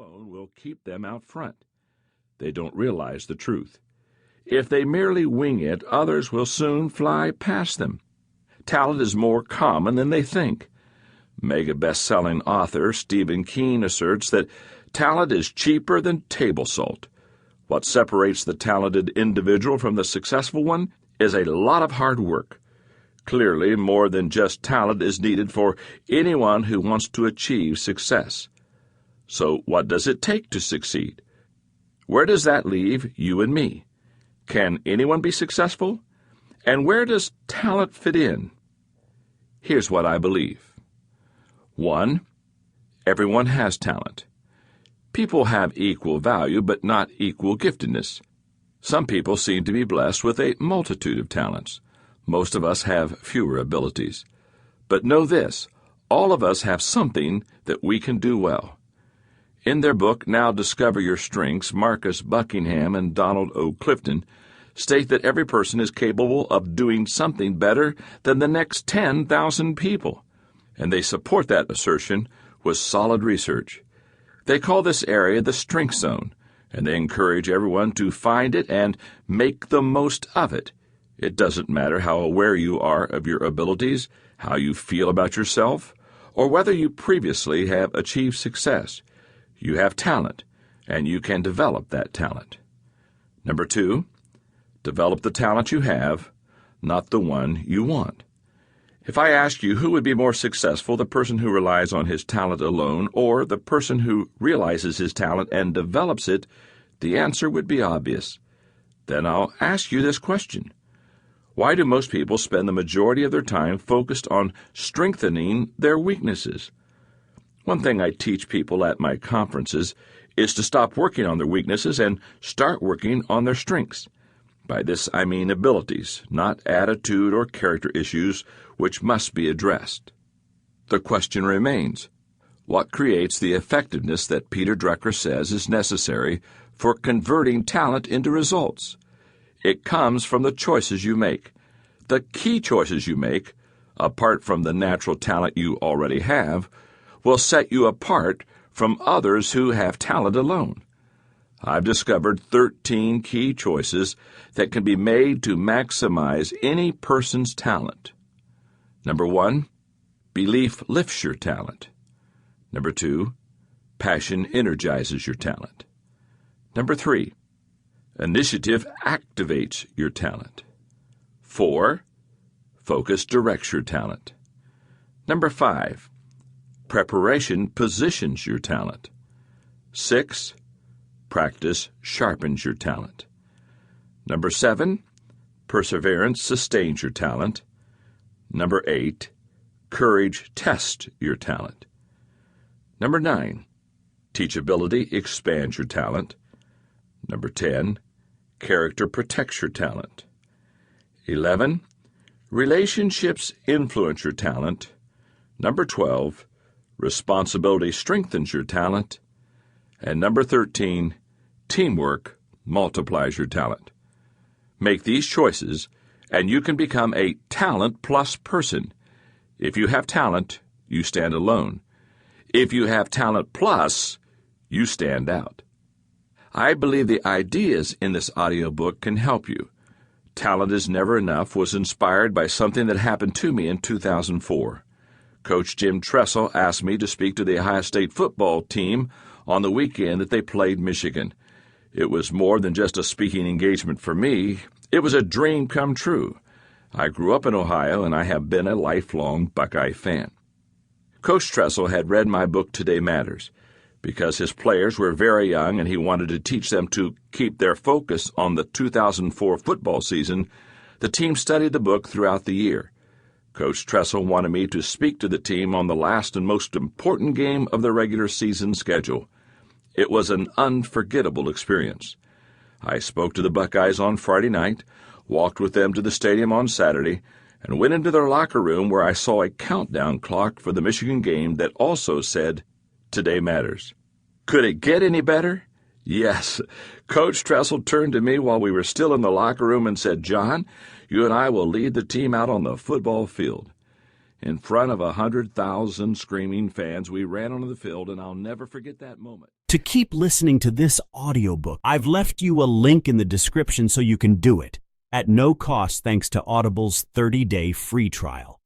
alone will keep them out front. They don't realize the truth. If they merely wing it, others will soon fly past them. Talent is more common than they think. Mega best-selling author Stephen King asserts that talent is cheaper than table salt. What separates the talented individual from the successful one is a lot of hard work. Clearly, more than just talent is needed for anyone who wants to achieve success. So, what does it take to succeed? Where does that leave you and me? Can anyone be successful? And where does talent fit in? Here's what I believe. 1. Everyone has talent. People have equal value, but not equal giftedness. Some people seem to be blessed with a multitude of talents. Most of us have fewer abilities. But know this, all of us have something that we can do well. In their book, Now Discover Your Strengths, Marcus Buckingham and Donald O. Clifton state that every person is capable of doing something better than the next 10,000 people, and they support that assertion with solid research. They call this area the strength zone, and they encourage everyone to find it and make the most of it. It doesn't matter how aware you are of your abilities, how you feel about yourself, or whether you previously have achieved success. You have talent, and you can develop that talent. Number 2, develop the talent you have, not the one you want. If I ask you who would be more successful, the person who relies on his talent alone or the person who realizes his talent and develops it, the answer would be obvious. Then I'll ask you this question. Why do most people spend the majority of their time focused on strengthening their weaknesses? One thing I teach people at my conferences is to stop working on their weaknesses and start working on their strengths. By this I mean abilities, not attitude or character issues, which must be addressed. The question remains, what creates the effectiveness that Peter Drucker says is necessary for converting talent into results? It comes from the choices you make. The key choices you make, apart from the natural talent you already have, will set you apart from others who have talent alone. I've discovered 13 key choices that can be made to maximize any person's talent. Number 1, belief lifts your talent. Number 2, passion energizes your talent. Number 3, initiative activates your talent. 4, focus directs your talent. Number 5, preparation positions your talent. 6, practice sharpens your talent. Number 7, perseverance sustains your talent. Number 8, courage tests your talent. Number 9, teachability expands your talent. Number 10, character protects your talent. 11, relationships influence your talent. Number 12, responsibility strengthens your talent. And number 13, teamwork multiplies your talent. Make these choices, and you can become a talent-plus person. If you have talent, you stand alone. If you have talent plus, you stand out. I believe the ideas in this audiobook can help you. Talent is Never Enough was inspired by something that happened to me in 2004. Coach Jim Tressel asked me to speak to the Ohio State football team on the weekend that they played Michigan. It was more than just a speaking engagement for me. It was a dream come true. I grew up in Ohio, and I have been a lifelong Buckeye fan. Coach Tressel had read my book Today Matters. Because his players were very young and he wanted to teach them to keep their focus on the 2004 football season, the team studied the book throughout the year. Coach Tressel wanted me to speak to the team on the last and most important game of the regular season schedule. It was an unforgettable experience. I spoke to the Buckeyes on Friday night, walked with them to the stadium on Saturday, and went into their locker room where I saw a countdown clock for the Michigan game that also said, Today Matters. Could it get any better? Yes. Coach Tressel turned to me while we were still in the locker room and said, John, you and I will lead the team out on the football field. In front of 100,000 screaming fans, we ran onto the field, and I'll never forget that moment. To keep listening to this audiobook, I've left you a link in the description so you can do it, at no cost thanks to Audible's 30-day free trial.